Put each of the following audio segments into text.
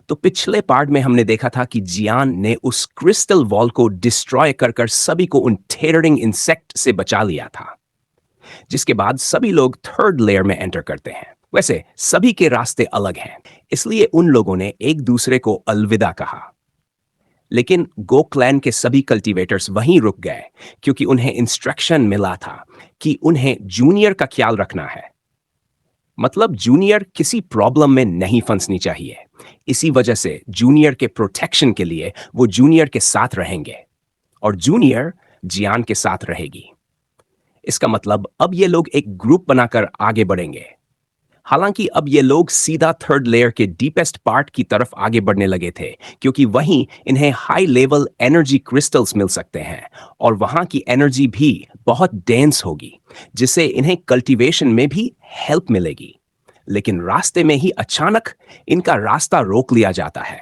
तो पिछले पार्ट में हमने देखा था कि जियान ने उस क्रिस्टल वॉल को डिस्ट्रॉय कर कर सभी को उन टेररिंग इंसेक्ट से बचा लिया था, जिसके बाद सभी लोग थर्ड लेयर में एंटर करते हैं। वैसे सभी के रास्ते अलग हैं, इसलिए उन लोगों ने एक दूसरे को अलविदा कहा। लेकिन गो क्लैन के सभी कल्टीवेटर्स वहीं रुक गए, क्योंकि उन्हें इंस्ट्रक्शन मिला था कि उन्हें जूनियर का ख्याल रखना है। मतलब जूनियर किसी प्रॉब्लम में नहीं फंसनी चाहिए। इसी वजह से जूनियर के प्रोटेक्शन के लिए वो जूनियर के साथ रहेंगे और जूनियर जियान के साथ रहेगी। इसका मतलब अब ये लोग एक ग्रुप बनाकर आगे बढ़ेंगे। हालांकि अब ये लोग सीधा थर्ड लेयर के डीपेस्ट पार्ट की तरफ आगे बढ़ने लगे थे, क्योंकि वहीं इन्हें हाई लेवल एनर्जी क्रिस्टल्स मिल सकते हैं और वहां की एनर्जी भी बहुत डेंस होगी, जिससे इन्हें कल्टीवेशन में भी हेल्प मिलेगी। लेकिन रास्ते में ही अचानक इनका रास्ता रोक लिया जाता है,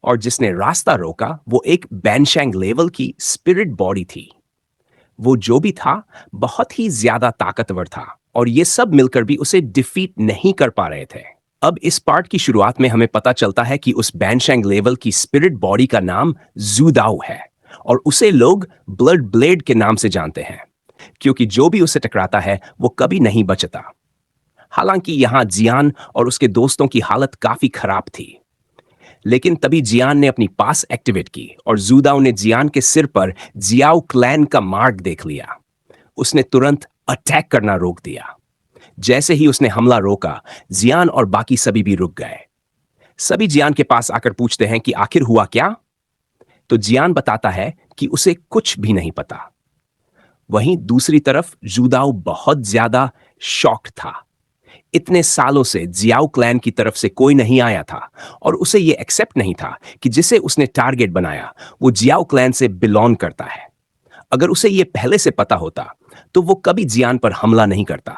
और जिसने रास्ता रोका वो एक बैनशैंग लेवल की स्पिरिट बॉडी थी। वो जो भी था बहुत ही ज्यादा ताकतवर था और ये सब मिलकर भी उसे डिफीट नहीं कर पा रहे थे। अब इस पार्ट की शुरुआत में हमें पता चलता है कि उस बैनशैंग लेवल की स्पिरिट बॉडी का नाम जूदाओ है और उसे लोग ब्लड ब्लेड के नाम से जानते हैं, क्योंकि जो भी उसे टकराता है वो कभी नहीं बचता। हालांकि यहां जियान और उसके दोस्तों की हालत काफी खराब थी, लेकिन तभी जियान ने अपनी पास एक्टिवेट की और जूदाओ ने जियान के सिर पर जियाओ क्लैन का मार्क देख लिया। उसने तुरंत अटैक करना रोक दिया। जैसे ही उसने हमला रोका, जियान और बाकी सभी भी रुक गए। सभी जियान के पास आकर पूछते हैं कि आखिर हुआ क्या? तो जियान बताता है कि उसे कुछ भी नहीं पता। वहीं दूसरी तरफ जूदाओ बहुत ज्यादा शॉक्ड था। इतने सालों से जियाओ क्लैन की तरफ से कोई नहीं आया था और उसे यह एक्सेप्ट नहीं था कि जिसे उसने टारगेट बनाया वो जियाओ क्लैन से बिलोंग करता है। अगर उसे यह पहले से पता होता तो वो कभी जियान पर हमला नहीं करता,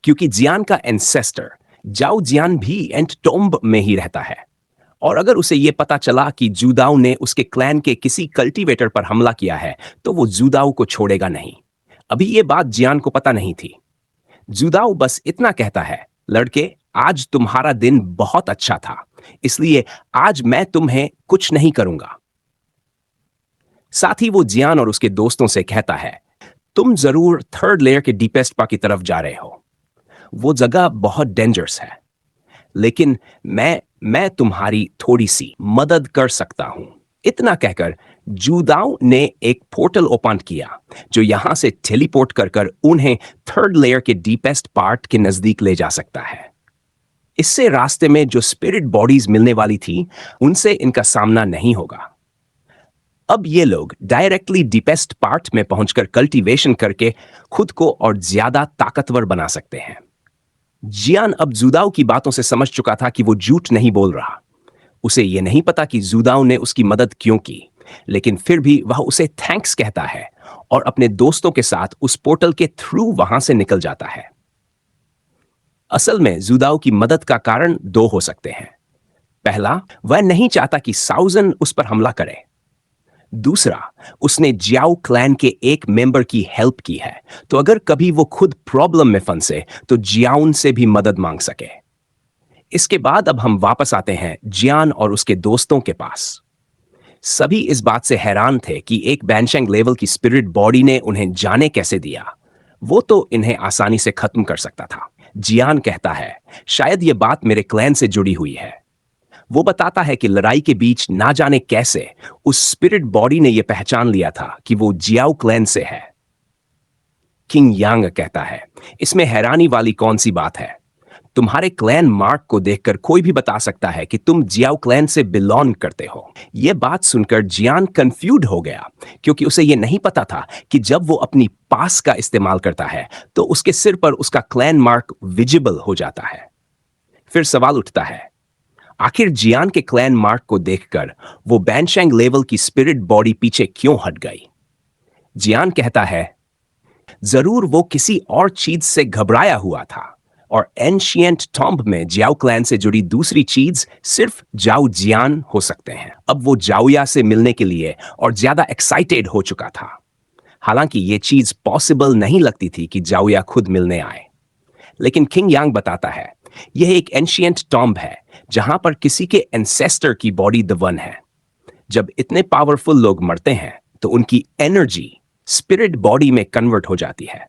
क्योंकि जियान का एंसेस्टर जाओ जियान भी एंटटोम्ब में ही रहता है। और अगर उसे यह पता चला कि जूदाओ ने उसके क्लैन के किसी कल्टीवेटर पर हमला किया है तो वो जूदाओ को छोड़ेगा नहीं। अभी यह बात जियान को पता नहीं थी। जूदाओ बस इतना कहता है, लड़के आज तुम्हारा दिन बहुत अच्छा था, इसलिए आज मैं तुम्हें कुछ नहीं करूंगा। साथ ही वो जियान और उसके दोस्तों से कहता है, तुम जरूर थर्ड लेयर के डीपेस्ट पा की तरफ जा रहे हो। वो जगह बहुत डेंजरस है, लेकिन मैं तुम्हारी थोड़ी सी मदद कर सकता हूं। इतना कहकर जूदाओ ने एक पोर्टल ओपन किया जो यहां से टेलीपोर्ट कर कर उन्हें थर्ड लेयर के डीपेस्ट पार्ट के नजदीक ले जा सकता है। इससे रास्ते में जो स्पिरिट बॉडीज मिलने वाली थी उनसे इनका सामना नहीं होगा। अब ये लोग डायरेक्टली डीपेस्ट पार्ट में पहुंचकर कल्टीवेशन करके खुद को और ज्यादा ताकतवर बना सकते हैं। जियान अब जूदाओ की बातों से समझ चुका था कि वो झूठ नहीं बोल रहा। उसे यह नहीं पता कि जूदाओ ने उसकी मदद क्यों की, लेकिन फिर भी वह उसे थैंक्स कहता है और अपने दोस्तों के साथ उस पोर्टल के थ्रू वहां से निकल जाता है। असल में जूदाओ की मदद का कारण दो हो सकते हैं। पहला, वह नहीं चाहता कि साउजन उस पर हमला करे। दूसरा, उसने जियाओ क्लैन के एक मेंबर की हेल्प की है, तो अगर कभी वो खुद प्रॉब्लम में फंसे तो जियाउन से भी मदद मांग सके। इसके बाद अब हम वापस आते हैं जियान और उसके दोस्तों के पास। सभी इस बात से हैरान थे कि एक बैनशैंग लेवल की स्पिरिट बॉडी ने उन्हें जाने कैसे दिया। वो तो इन्हें आसानी से खत्म कर सकता था। जियान कहता है, शायद ये बात मेरे क्लैन से जुड़ी हुई है। वो बताता है कि लड़ाई के बीच ना जाने कैसे उस स्पिरिट बॉडी ने यह पहचान लिया था कि वो जियाओ क्लैन से है। किंग यांग कहता है, इसमें हैरानी वाली कौन सी बात है? तुम्हारे क्लैन मार्क को देखकर कोई भी बता सकता है कि तुम जियाओ क्लैन से बिलोंग करते हो। यह बात सुनकर जियान कंफ्यूज हो गया, क्योंकि उसे यह नहीं पता था कि जब वो अपनी पास का इस्तेमाल करता है तो उसके सिर पर उसका क्लैन मार्क विजिबल हो जाता है। फिर सवाल उठता है, आखिर जियान के क्लैन मार्क को देखकर वो बैनशैंग लेवल की स्पिरिट बॉडी पीछे क्यों हट गई? जियान कहता है, जरूर वो किसी और चीज से घबराया हुआ था और एंशिएंट टॉम्ब में जियाओ क्लैन से जुड़ी दूसरी चीज सिर्फ जाओ जियान हो सकते हैं। अब वो जाओया से मिलने के लिए और ज्यादा एक्साइटेड हो चुका था। हालांकि ये चीज पॉसिबल नहीं लगती थी कि जाओया खुद मिलने आए। लेकिन किंग यांग बताता है, यह एक एंशिएंट टॉम्ब है जहां पर किसी के एंसेस्टर की बॉडी द वन है। जब इतने पावरफुल लोग मरते हैं तो उनकी एनर्जी स्पिरिट बॉडी में कन्वर्ट हो जाती है।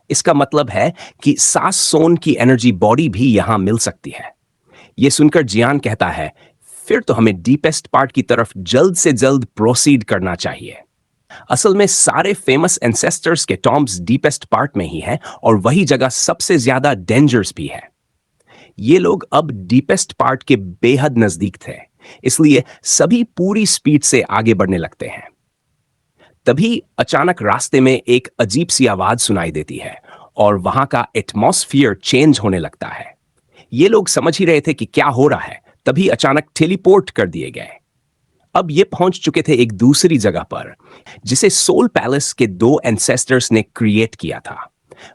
इसका मतलब है कि सास सोन की एनर्जी बॉडी भी यहां मिल सकती है। यह सुनकर जियान कहता है, फिर तो हमें डीपेस्ट पार्ट की तरफ जल्द से जल्द प्रोसीड करना चाहिए। असल में सारे फेमस एंसेस्टर्स के टॉम्ब्स डीपेस्ट पार्ट में ही हैं और वही जगह सबसे ज्यादा डेंजरस भी है। ये लोग अब डीपेस्ट पार्ट के बेहद नजदीक थे, इसलिए सभी पूरी स्पीड से आगे बढ़ने लगते हैं। तभी अचानक रास्ते में एक अजीब सी आवाज सुनाई देती है और वहां का एटमॉस्फियर चेंज होने लगता है। ये लोग समझ ही रहे थे कि क्या हो रहा है, तभी अचानक टेलीपोर्ट कर दिए गए। अब ये पहुंच चुके थे एक दूसरी जगह पर, जिसे सोल पैलेस के दो एंसेस्टर्स ने क्रिएट किया था।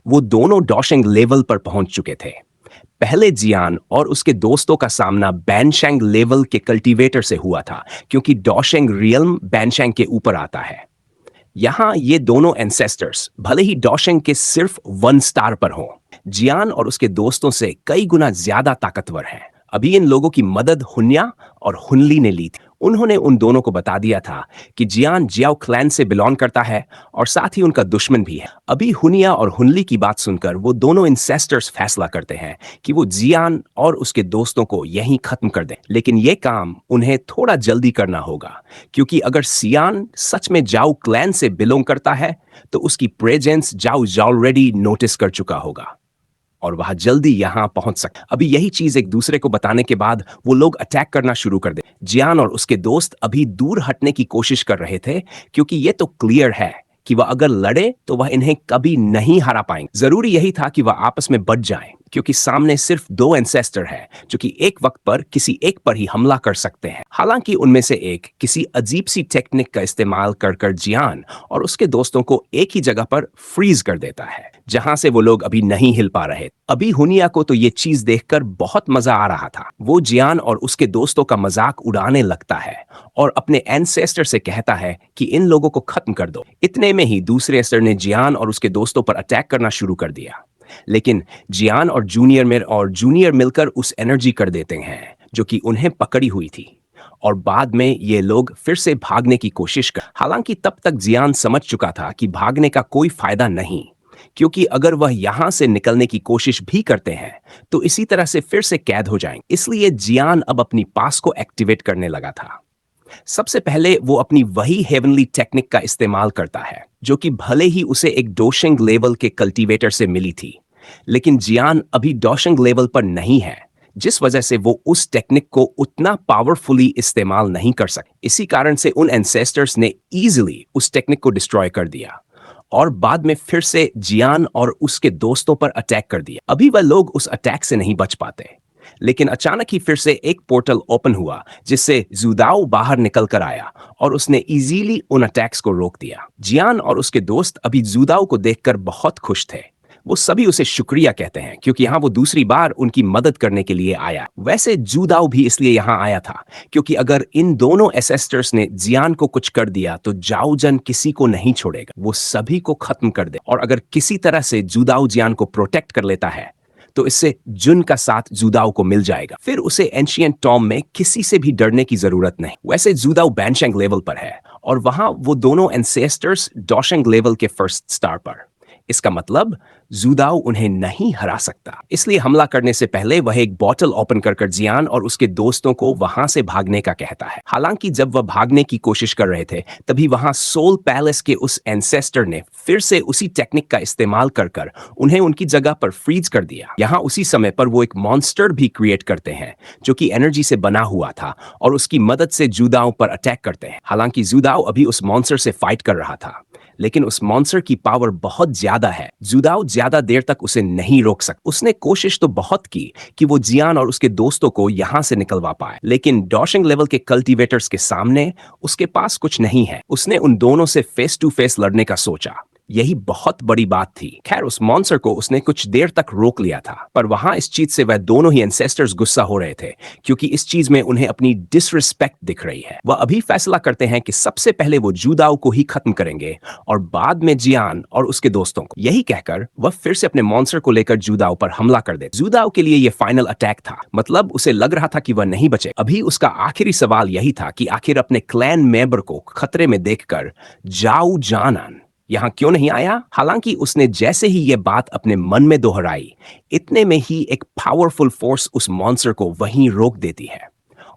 वो दोनों डॉशिंग लेवल पर पहुंच चुके थे। पहले जियान और उसके दोस्तों का सामना बैनशैंग लेवल के कल्टीवेटर से हुआ था, क्योंकि डॉशिंग रियल्म बैनशैंग के ऊपर आता है। यहां ये दोनों एंसेस्टर्स भले ही डॉशिंग के सिर्फ 1 स्टार पर हों, जियान और उसके दोस्तों से कई गुना ज्यादा ताकतवर हैं। अभी इन लोगों की मदद हुन्या और हुनली ने ली थी। उन्होंने उन दोनों को बता दिया था कि जियान जियाओ क्लैन से बिलोंग करता है और साथ ही उनका दुश्मन भी है। अभी हुनिया और हुनली की बात सुनकर वो दोनों इंसेस्टर्स फैसला करते हैं कि वो जियान और उसके दोस्तों को यहीं खत्म कर दें। लेकिन ये काम उन्हें थोड़ा जल्दी करना होगा, क्योंकि अगर सियान सच में जाओ क्लैन से बिलोंग करता है तो उसकी प्रेजेंस जाओ ऑलरेडी नोटिस कर चुका होगा और वह जल्दी यहां पहुंच सकते। अभी यही चीज एक दूसरे को बताने के बाद वो लोग अटैक करना शुरू कर दे। जियान और उसके दोस्त अभी दूर हटने की कोशिश कर रहे थे, क्योंकि ये तो क्लियर है कि वह अगर लड़े तो वह इन्हें कभी नहीं हरा पाएंगे। जरूरी यही था कि वह आपस में बच जाएं, क्योंकि सामने सिर्फ 2 एंसेस्टर है जो कि एक वक्त पर किसी एक पर ही हमला कर सकते हैं। हालांकि उनमें से एक किसी अजीब सी टेक्निक का इस्तेमाल कर जियान और उसके दोस्तों को एक ही जगह पर फ्रीज कर देता है, जहां से वो लोग अभी नहीं हिल पा रहे। अभी हुनिया को तो ये चीज देखकर बहुत मजा आ रहा था। वो जियान और उसके दोस्तों का मजाक उड़ाने लगता है और अपने एंसेस्टर से कहता है कि इन लोगों को खत्म कर दो। इतने में ही दूसरे एस्टर ने जियान और उसके दोस्तों पर अटैक करना शुरू कर दिया, लेकिन जियान और जूनियर मिलकर उस एनर्जी कर देते हैं जो कि उन्हें पकड़ी हुई थी, और बाद में ये लोग फिर से भागने की कोशिश कर। हालांकि तब तक जियान समझ चुका था कि भागने का कोई फायदा नहीं, क्योंकि अगर वह यहां से निकलने की कोशिश भी करते हैं तो इसी तरह से फिर से कैद हो जाएंगे। इसलिए जियान अब अपनी पास को एक्टिवेट करने लगा था। सबसे पहले वो अपनी वही हेवनली टेक्निक का इस्तेमाल करता है, जो कि भले ही उसे एक डोशिंग लेवल के कल्टीवेटर से मिली थी, लेकिन जियान अभी डोशिंग लेवल पर नहीं है, जिस वजह से वो उस टेक्निक को उतना पावरफुली इस्तेमाल नहीं कर सकते। इसी कारण से उन एंसेस्टर्स ने इजीली उस टेक्निक को डिस्ट्रॉय कर दिया और बाद में फिर से जियान और उसके दोस्तों पर अटैक कर दिया। अभी वह लोग उस अटैक से नहीं बच पाते, लेकिन अचानक ही फिर से एक पोर्टल ओपन हुआ, जिससे जुदाओ बाहर निकल कर आया और उसने इजीली उन अटैक्स को रोक दिया। जियान और उसके दोस्त अभी जुदाओ को देखकर बहुत खुश थे। वो सभी उसे शुक्रिया कहते हैं, क्योंकि यहाँ वो दूसरी बार उनकी मदद करने के लिए आया। वैसे जुदाओ भी इसलिए यहाँ आया था क्योंकि अगर इन दोनों एसेस्टर्स ने जियान को कुछ कर दिया तो जाओजन किसी को नहीं छोड़ेगा, वो सभी को खत्म कर दे। और अगर किसी तरह से जुदाओ जियान को प्रोटेक्ट कर लेता है तो इससे जुन का साथ जुदाओ को मिल जाएगा। फिर उसे एंशिएंट टॉम में किसी से भी डरने की जरूरत नहीं। वैसे जुदाओ बैनशैंग लेवल पर है और वहां वो दोनों एंसेस्टर्स डॉशिंग लेवल के 1st स्टार पर। इसका मतलब जुदाओ उन्हें नहीं हरा सकता। इसलिए हमला करने से पहले वह एक बॉटल ओपन कर जियान और उसके दोस्तों को वहां से भागने का कहता है। हालांकि जब वह भागने की कोशिश कर रहे थे, तभी वहां सोल पैलेस के उस एंसेस्टर ने फिर से उसी टेक्निक का इस्तेमाल कर उन्हें उनकी जगह पर फ्रीज कर दिया। यहाँ उसी समय पर वो एक मॉन्स्टर भी क्रिएट करते हैं, जो कि एनर्जी से बना हुआ था और उसकी मदद से जुदाओ पर अटैक करते हैं। हालांकि जुदाओ अभी उस मॉन्स्टर से फाइट कर रहा था, लेकिन उस मॉन्स्टर की पावर बहुत ज्यादा है। जुदाओ ज्यादा देर तक उसे नहीं रोक सकता। उसने कोशिश तो बहुत की कि वो जियान और उसके दोस्तों को यहां से निकलवा पाए, लेकिन डॉशिंग लेवल के कल्टीवेटर्स के सामने उसके पास कुछ नहीं है। उसने उन दोनों से फेस टू फेस लड़ने का सोचा, यही बहुत बड़ी बात थी। खैर, उस मॉन्स्टर को उसने कुछ देर तक रोक लिया था, पर वहां इस चीज से वह दोनों ही एंसेस्टर्स गुस्सा हो रहे थे, क्योंकि इस चीज में उन्हें अपनी डिसरिस्पेक्ट दिख रही है। वह अभी फैसला करते हैं कि सबसे पहले वो जूदाओ को ही खत्म करेंगे और बाद में जियान और उसके दोस्तों को। यही कहकर वह फिर से अपने मॉन्स्टर को लेकर जूदाओ पर हमला कर दे। जूदाओ के लिए यह फाइनल अटैक था, मतलब उसे लग रहा था कि वह नहीं बचे। अभी उसका आखिरी सवाल यही था कि आखिर अपने क्लैन मेंबर को खतरे में देखकर जाओ जानन यहां क्यों नहीं आया। हालांकि उसने जैसे ही यह बात अपने मन में दोहराई, इतने में ही एक पावरफुल फोर्स उस मॉन्स्टर को वहीं रोक देती है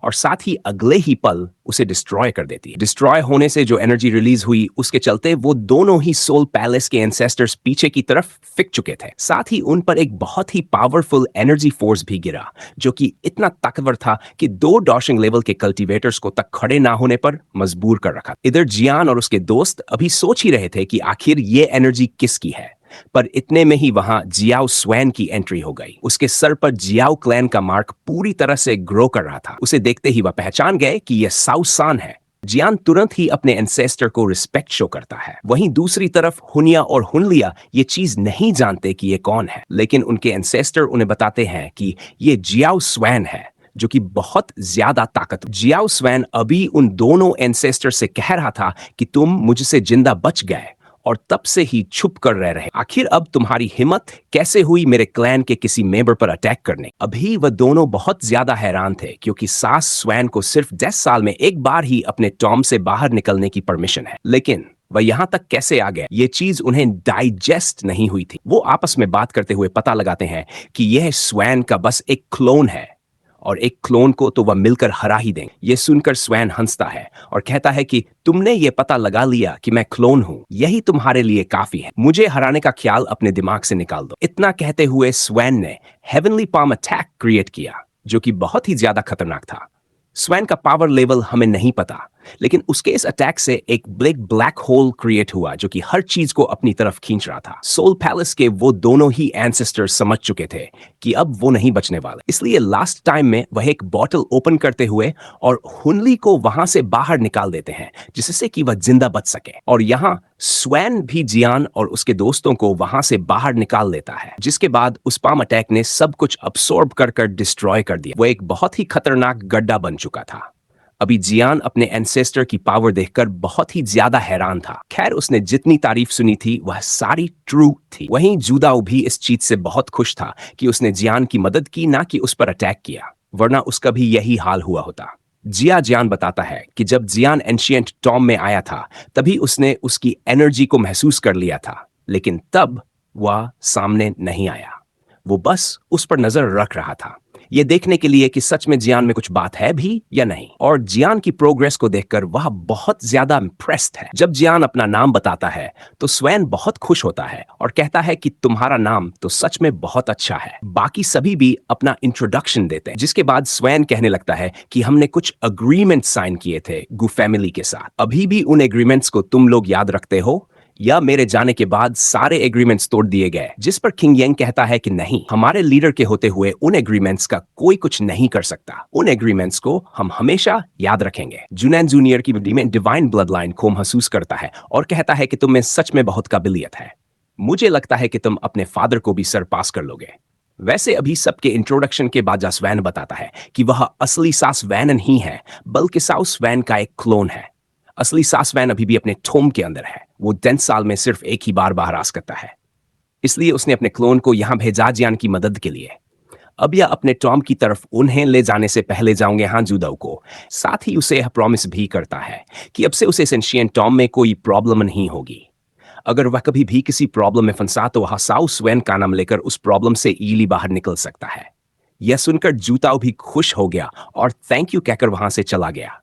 और साथ ही अगले ही पल उसे डिस्ट्रॉय कर देती है। डिस्ट्रॉय होने से जो एनर्जी रिलीज हुई, उसके चलते वो दोनों ही सोल पैलेस के एंसेस्टर्स पीछे की तरफ फिक चुके थे। साथ ही उन पर एक बहुत ही पावरफुल एनर्जी फोर्स भी गिरा, जो कि इतना ताकतवर था कि 2 डॉशिंग लेवल के कल्टीवेटर्स को तक खड़े ना होने पर मजबूर कर रखा। इधर जियान और उसके दोस्त अभी सोच ही रहे थे कि आखिर ये एनर्जी किसकी है, पर इतने में ही वहां जियाओ स्वैन की एंट्री हो गई। उसके सर पर जियाओ क्लैन का मार्क पूरी तरह से ग्रो कर रहा था। उसे देखते ही वह पहचान गए कि यह साउ सान है। जियान तुरंत ही अपने एंसेस्टर को रिस्पेक्ट शो करता है। वहीं दूसरी तरफ हुनिया और हुनलिया ये चीज नहीं जानते कि ये कौन है, लेकिन उनके एंसेस्टर उन्हें बताते हैं कि ये जियाओ स्वैन है, जो कि बहुत ज्यादा ताकत। जियाओ स्वैन अभी उन दोनों एंसेस्टर से कह रहा था कि तुम मुझसे जिंदा बच गए और तब से ही छुप कर रह रहे। आखिर अब तुम्हारी हिम्मत कैसे हुई मेरे क्लैन के किसी मेंबर पर अटैक करने। अभी वह दोनों बहुत ज्यादा हैरान थे, क्योंकि सास स्वैन को सिर्फ 10 साल में एक बार ही अपने टॉम से बाहर निकलने की परमिशन है, लेकिन वह यहां तक कैसे आ गए, ये चीज उन्हें डाइजेस्ट नहीं हुई थी। वो आपस में बात करते हुए पता लगाते हैं कि यह स्वैन का बस एक क्लोन है और एक क्लोन को तो वह मिलकर हरा ही देंगे। यह सुनकर स्वैन हंसता है और कहता है कि तुमने ये पता लगा लिया कि मैं क्लोन हूं, यही तुम्हारे लिए काफी है। मुझे हराने का ख्याल अपने दिमाग से निकाल दो। इतना कहते हुए स्वैन ने हेवनली पाम अटैक क्रिएट किया, जो कि बहुत ही ज्यादा खतरनाक था। स्वैन का पावर लेवल हमें नहीं पता, लेकिन उसके इस अटैक से एक ब्लैक होल क्रिएट हुआ, जो कि हर चीज को अपनी तरफ खींच रहा था। सोल पैलेस के वो दोनों ही एंसेस्टर्स समझ चुके थे कि अब वो नहीं बचने वाले, इसलिए लास्ट टाइम में वह एक बॉटल ओपन करते हुए और हुनली को वहां से बाहर निकाल देते हैं, जिससे कि वह जिंदा बच सके। और यहाँ स्वैन भी जियान और उसके दोस्तों को वहां से बाहर निकाल लेता है, जिसके बाद उस पाम अटैक ने सब कुछ अब्सॉर्ब कर डिस्ट्रॉय कर दिया। वो एक बहुत ही खतरनाक गड्ढा बन चुका था। अभी जियान अपने एंसेस्टर की पावर देखकर बहुत ही ज्यादा हैरान था। खैर, उसने जितनी तारीफ सुनी थी वह सारी ट्रू थी। वहीं जूदाओ भी इस चीज से बहुत खुश था कि उसने जियान की मदद की, ना कि उस पर अटैक किया, वरना उसका भी यही हाल हुआ होता। जियान बताता है कि जब जियान एंशिएंट टॉम में आया था, तभी उसने उसकी एनर्जी को महसूस कर लिया था, लेकिन तब वह सामने नहीं आया। वो बस उस पर नजर रख रहा था, ये देखने के लिए कि सच में जियान में कुछ बात है भी या नहीं। और जियान की प्रोग्रेस को देखकर वह बहुत ज्यादा इम्प्रेस्ड है। जब जियान अपना नाम बताता है तो स्वैन बहुत खुश होता है और कहता है कि तुम्हारा नाम तो सच में बहुत अच्छा है। बाकी सभी भी अपना इंट्रोडक्शन देते हैं, जिसके बाद स्वैन कहने लगता है कि हमने कुछ अग्रीमेंट साइन किए थे गू फैमिली के साथ। अभी भी उन एग्रीमेंट्स को तुम लोग याद रखते हो, या मेरे जाने के बाद सारे एग्रीमेंट्स तोड़ दिए गए? जिस पर किंग यंग कहता है कि नहीं, हमारे लीडर के होते हुए उन एग्रीमेंट्स का कोई कुछ नहीं कर सकता। उन एग्रीमेंट्स को हम हमेशा याद रखेंगे। जुनैन जूनियर की डिवाइन ब्लड लाइन को महसूस करता है और कहता है कि तुम में सच में बहुत काबिलियत है। मुझे लगता है कि तुम अपने फादर को भी सरपास कर लोगे। वैसे अभी सबके इंट्रोडक्शन के बाद स्वैन बताता है कि वह असली सास वैनन ही है, बल्कि साउस वैन का एक क्लोन है। असली सास वैन अभी भी अपने थोम के अंदर है। वो 10 साल में सिर्फ एक ही बार बाहर आ सकता है, इसलिए उसने अपने क्लोन को यहां भेजा जियान की मदद के लिए। अब यह अपने टॉम की तरफ उन्हें ले जाने से पहले जाऊंगे हां जूदाओ को। साथ ही उसे यह प्रॉमिस भी करता है कि अब से उसे सेंशियन टॉम में कोई प्रॉब्लम नहीं होगी। अगर वह कभी भी किसी प्रॉब्लम में फंसा तो वह साउस वैन का नाम लेकर उस प्रॉब्लम से ईली बाहर निकल सकता है। यह सुनकर जूताओ भी खुश हो गया और थैंक यू कहकर वहां से चला गया,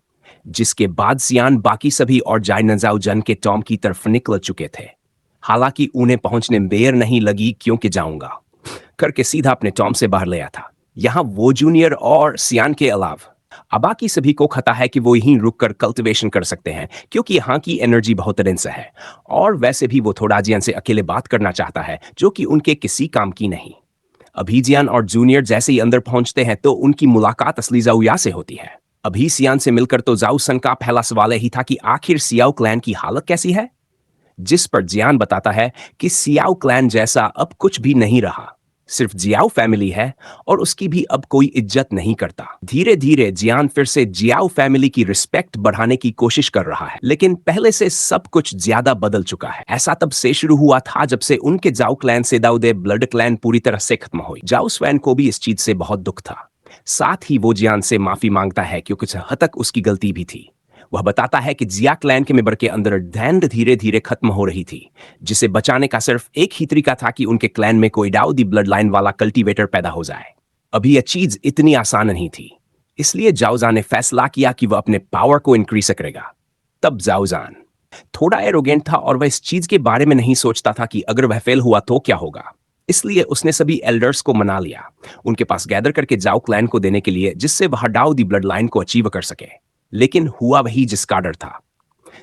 जिसके बाद सियान बाकी सभी और जाइनजाओ जन के टॉम की तरफ निकल चुके थे। हालांकि उन्हें पहुंचने में देर नहीं लगी, क्योंकि जाऊंगा करके सीधा अपने टॉम से बाहर ले आया था। यहां वो जूनियर और सियान के अलावा अब बाकी सभी को खता है कि वो यहीं रुककर कल्टीवेशन कर सकते हैं, क्योंकि यहाँ की एनर्जी बहुत डेंस है। और वैसे भी वो थोड़ा जियान से अकेले बात करना चाहता है, जो कि उनके किसी काम की नहीं। अभी जियान और जूनियर जैसे ही अंदर पहुंचते हैं तो उनकी मुलाकात असली जाओया से होती है। अभी सियान से मिलकर तो जाओ सन का पहला सवाल ही था कि आखिर सियाओ क्लैन की हालत कैसी है। जिस पर जियान बताता है कि सियाओ क्लैन जैसा अब कुछ भी नहीं रहा, सिर्फ जियाओ फैमिली है और उसकी भी अब कोई इज्जत नहीं करता। धीरे धीरे जियान फिर से जियाओ फैमिली की रिस्पेक्ट बढ़ाने की कोशिश कर रहा है, लेकिन पहले से सब कुछ ज्यादा बदल चुका है। ऐसा तब से शुरू हुआ था जब से उनके जाओ क्लैन से दाऊदे ब्लड क्लैन पूरी तरह से खत्म हुई। जाओ स्वैन को भी इस चीज से बहुत दुख था। साथ ही वो जियान से माफी मांगता है क्योंकि कुछ हद तक उसकी गलती भी थी। वह बताता है कि जिया क्लैन के मेंबर के अंदर धैर्य धीरे धीरे खत्म हो रही थी, जिसे बचाने का सिर्फ एक ही तरीका था कि उनके क्लैन में कोई डाउ दी ब्लड लाइन वाला कल्टीवेटर पैदा हो जाए। अभी यह चीज इतनी आसान नहीं थी, इसलिए जाओजान ने फैसला किया कि वह अपने पावर को इंक्रीज करेगा। तब जाओजान थोड़ा एरोगेंट था और वह इस चीज के बारे में नहीं सोचता था कि अगर वह फेल हुआ तो क्या होगा। इसलिए उसने सभी एल्डर्स को मना लिया, उनके पास गैदर करके जाओ क्लैन को देने के लिए, जिससे वह डाउ दी ब्लड लाइन को अचीव कर सके। लेकिन हुआ वही जिसका डर था।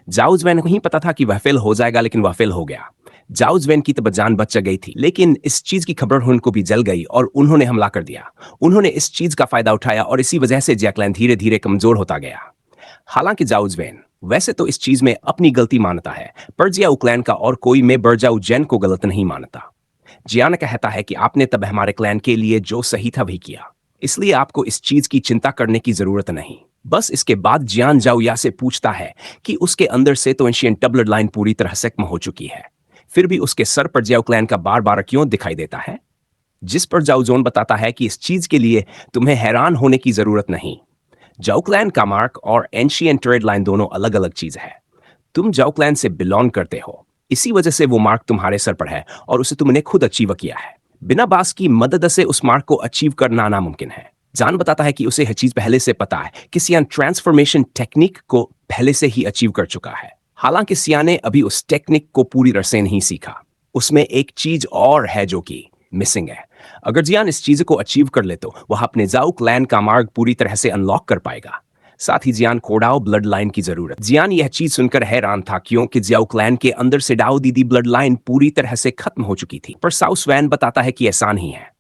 जाओ ज्वेन को नहीं पता था कि वह फेल हो जाएगा, लेकिन वह फेल हो गया। जाओ ज्वेन की तब जान बच गई थी, लेकिन इस चीज की खबर उनको भी जल गई और उन्होंने हमला कर दिया। उन्होंने इस चीज का फायदा उठाया और इसी वजह से जैकलैन धीरे धीरे कमजोर होता गया। हालांकि जाओ ज्वेन वैसे तो इस चीज में अपनी गलती मानता है, पर जियाओ क्लैन का और कोई मेंबर जाओ जैन को गलत नहीं मानता। जियान कहता है कि आपने तब हमारे क्लैन के लिए जो सही था वही किया, इसलिए आपको इस चीज की चिंता करने की जरूरत नहीं। बस इसके बाद जियान जाओया से पूछता है कि उसके अंदर से तो एंशिएंट ब्लड लाइन पूरी तरह से खत्म हो चुकी है, फिर भी उसके सर पर जाओ क्लैन का बार बार क्यों दिखाई देता है। जिस पर जाओ जोन बताता है कि इस चीज के लिए तुम्हें हैरान होने की जरूरत नहीं। जाओ क्लैन का मार्क और एंशिएंट ट्रेड लाइन दोनों अलग अलग चीज है। तुम जाओ क्लैन से बिलोंग करते हो, इसी वजह से वो मार्क तुम्हारे सर पर है और उसे तुमने खुद अचीव किया है। बिना बास की मदद से उस मार्क को अचीव करना नामुमकिन है। जान बताता है कि उसे यह चीज पहले से पता है कि सियान ट्रांसफॉर्मेशन टेक्निक को पहले से ही अचीव कर चुका है। हालांकि सियान ने अभी उस टेक्निक को पूरी तरह से नहीं सीखा। उसमें एक चीज और है जो कि मिसिंग है। अगर जियान इस चीज को अचीव कर ले तो वह अपने जाओ क्लैन का मार्ग पूरी तरह से अनलॉक कर पाएगा। साथ ही जियान को डाओ ब्लड लाइन की जरूरत। जियान यह चीज सुनकर हैरान था क्योंकि जियाओ क्लैन के अंदर से डाओ दीदी ब्लड लाइन पूरी तरह से खत्म हो चुकी थी। पर साउ स्वैन बताता है कि ऐसा नहीं है।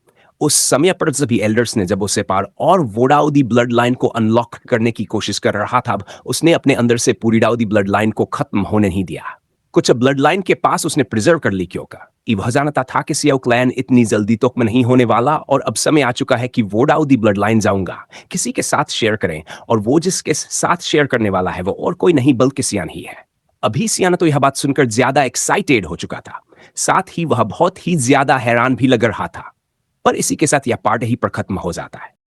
उस समय पर सभी एल्डर्स ने जब उसे पार और वो डाओ दी ब्लड लाइन को अनलॉक करने की कोशिश कर रहा था, उसने अपने अंदर से पूरी डाओ दी ब्लड लाइन को खत्म होने नहीं दिया। कुछ ब्लड लाइन के पास उसने प्रिजर्व कर ली क्यों का। वह जानता था कि सियाओ क्लैन इतनी जल्दी तो नहीं होने वाला और अब समय आ चुका है कि वो डाओ दी ब्लड लाइन जाऊंगा किसी के साथ शेयर करें, और वो जिसके साथ शेयर करने वाला है वो और कोई नहीं बल्कि सियान ही है। अभी सियान तो यह बात सुनकर ज्यादा एक्साइटेड हो चुका था, साथ ही वह बहुत ही ज्यादा हैरान भी लग रहा था। पर इसी के साथ यह पार्ट ही पर खत्म हो जाता है।